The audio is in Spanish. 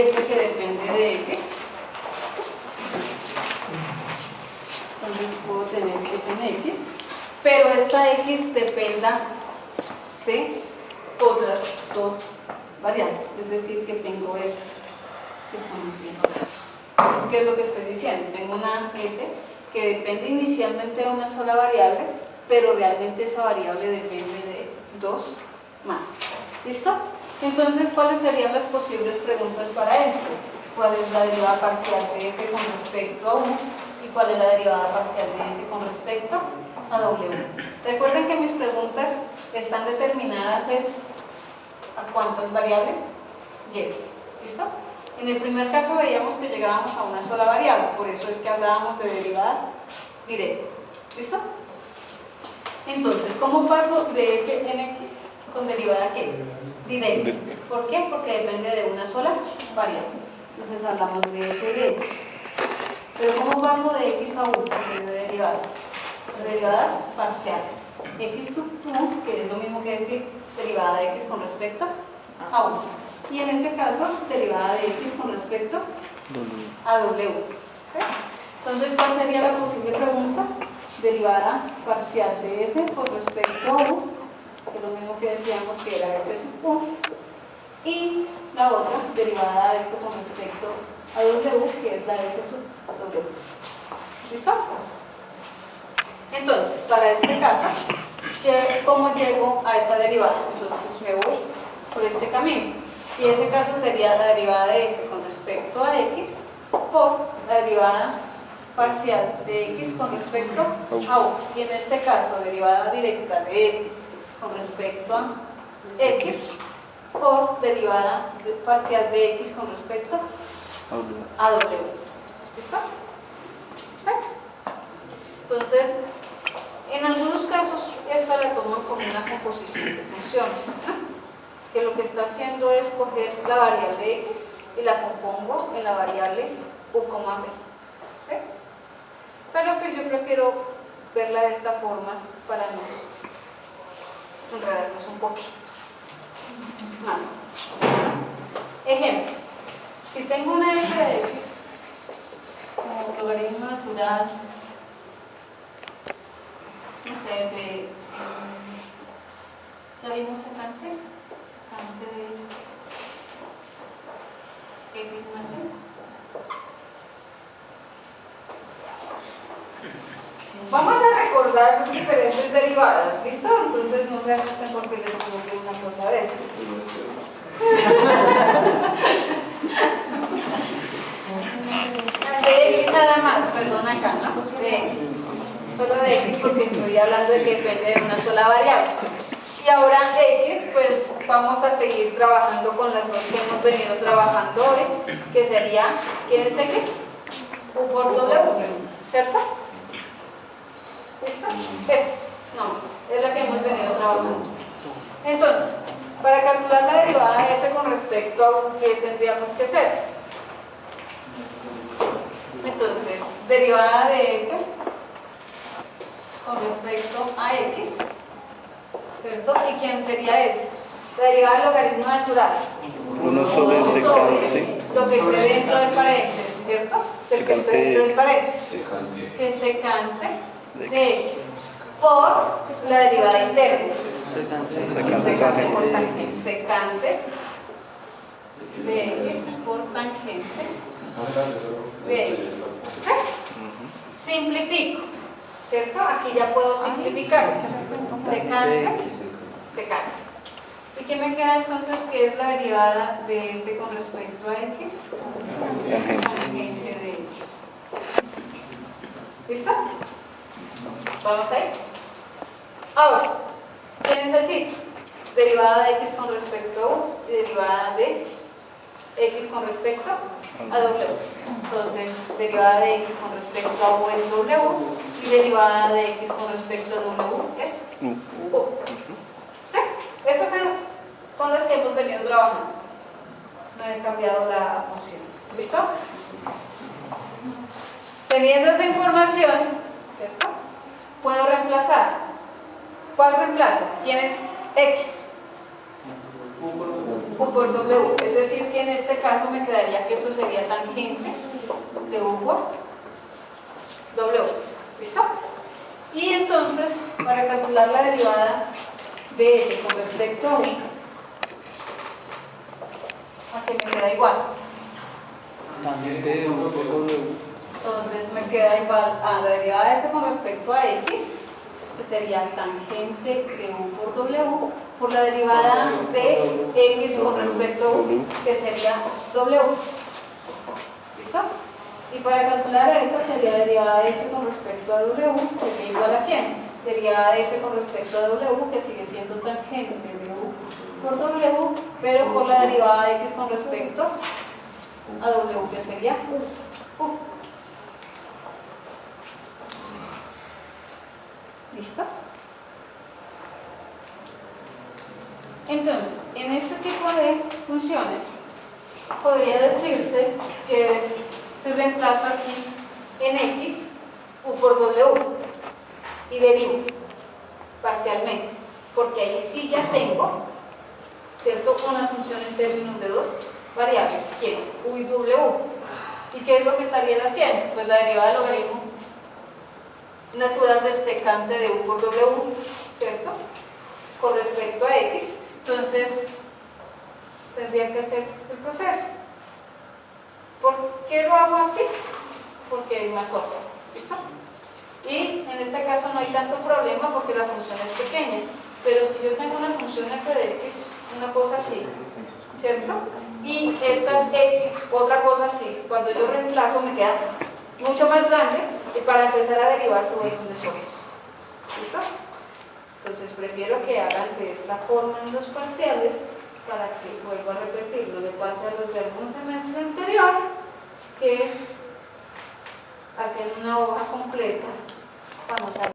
f que depende de x. Entonces puedo tener f en x, pero esta x dependa de otras dos variables, es decir, que tengo esto que estamos viendo acá. Entonces, ¿qué es lo que estoy diciendo? Tengo una f que depende inicialmente de una sola variable, pero realmente esa variable depende de dos más. ¿Listo? Entonces, ¿cuáles serían las posibles preguntas para esto? ¿Cuál es la derivada parcial de f con respecto a 1? ¿Y cuál es la derivada parcial de f con respecto a w? Recuerden que mis preguntas están determinadas ¿a cuántas variables llego? ¿Listo? En el primer caso veíamos que llegábamos a una sola variable, por eso es que hablábamos de derivada directa. ¿Listo? Entonces, ¿cómo paso de f en x con derivada ¿qué? Directa. ¿Por qué? Porque depende de una sola variable. Entonces hablamos de f de x. Pero ¿cómo paso de x a 1? De derivadas. Derivadas parciales. X sub 1, que es lo mismo que decir derivada de x con respecto a 1. Y en este caso, derivada de x con respecto a w. ¿Sí? Entonces, ¿cuál sería la posible pregunta? Derivada parcial de f con respecto a 1, que es lo mismo que decíamos que era f sub 1. Y la otra, derivada de f con respecto a w, que es la de f sub w. ¿Listo? Entonces, para este caso, ¿cómo llego a esa derivada? Entonces me voy por este camino. Y ese caso sería la derivada de f con respecto a x por la derivada parcial de x con respecto a 1. Y en este caso, derivada directa de f con respecto a x por derivada parcial de x con respecto a w. ¿Listo? Entonces, en algunos casos esta la toman como una composición de funciones, ¿no? Que lo que está haciendo es coger la variable x y la compongo en la variable u, b. ¿Sí? Pero pues yo prefiero verla de esta forma para no enredarnos un poquito más. Ejemplo, si tengo una f de x como logaritmo natural, no sé, ¿ya vimos secante? Secante de x más 1. Vamos a recordar diferentes derivadas, ¿listo? Entonces no se asusten porque les ocurre una cosa de estas. De x nada más, perdón acá, ¿no? De x. Solo de x porque estoy hablando de que depende de una sola variable. Y ahora x, pues vamos a seguir trabajando con las dos que hemos venido trabajando hoy, que sería, ¿quién es x? U por w, ¿cierto? ¿Listo? Eso, no, es la que hemos venido trabajando. Entonces, para calcular la derivada de f con respecto a u, ¿qué tendríamos que hacer? Entonces, derivada de f con respecto a x, ¿cierto? ¿Y quién sería ese? La derivada del logaritmo natural. 1 sobre secante. Lo que esté dentro del paréntesis, ¿cierto? El que esté dentro del paréntesis. Es secante de x por la derivada interna. Secante Por tangente. tangente. Secante de x por tangente de x. ¿Sí? Simplifico, ¿cierto? Aquí ya puedo simplificar. Secante, secante. ¿Y qué me queda entonces? ¿Qué es la derivada de f con respecto a x? Tangente de x. ¿Listo? ¿Vamos ahí? Ahora, ¿qué necesito? Derivada de x con respecto a u y derivada de x con respecto a w. Entonces, derivada de x con respecto a u es w y derivada de x con respecto a w es u. ¿Sí? Estas son las que hemos venido trabajando. No he cambiado la noción. ¿Listo? Teniendo esa información, ¿cierto? Puedo reemplazar. ¿Cuál reemplazo? ¿Quién es x? U por w. Es decir, que en este caso caso me quedaría que esto sería tangente de U por W. ¿Listo? Y entonces, para calcular la derivada de F con respecto a U, ¿a qué me queda igual? Tangente de 1 por W. Entonces me queda igual a la derivada de F con respecto a X, que sería tangente de U por W, por la derivada de X con respecto a U, que sería W. ¿Listo? Y para calcular esta sería la derivada de F con respecto a W, sería igual a ¿quién? Derivada de F con respecto a W, que sigue siendo tangente de U por W, pero por la derivada de X con respecto a W, que sería U. ¿Listo? Entonces, en este tipo de funciones, podría decirse que si reemplazo aquí en X, U por W, y derivo parcialmente, porque ahí sí ya tengo, ¿cierto?, una función en términos de dos variables, quiero U y W. ¿Y qué es lo que estaría haciendo? Pues la derivada del logaritmo natural del secante de U por W, ¿cierto?, con respecto a X. Entonces tendría que hacer el proceso. ¿Por qué lo hago así? Porque hay más opción. ¿Listo? Y en este caso no hay tanto problema porque la función es pequeña, pero si yo tengo una función f de X, una cosa así, ¿cierto?, y esta es X, otra cosa así, cuando yo reemplazo me queda mucho más grande y para empezar a derivar se vuelve un desorden. ¿Listo? Entonces prefiero que hagan de esta forma en los parciales para que, vuelvo a repetir, no le pase a los de algún semestre anterior que hacen una hoja completa cuando sale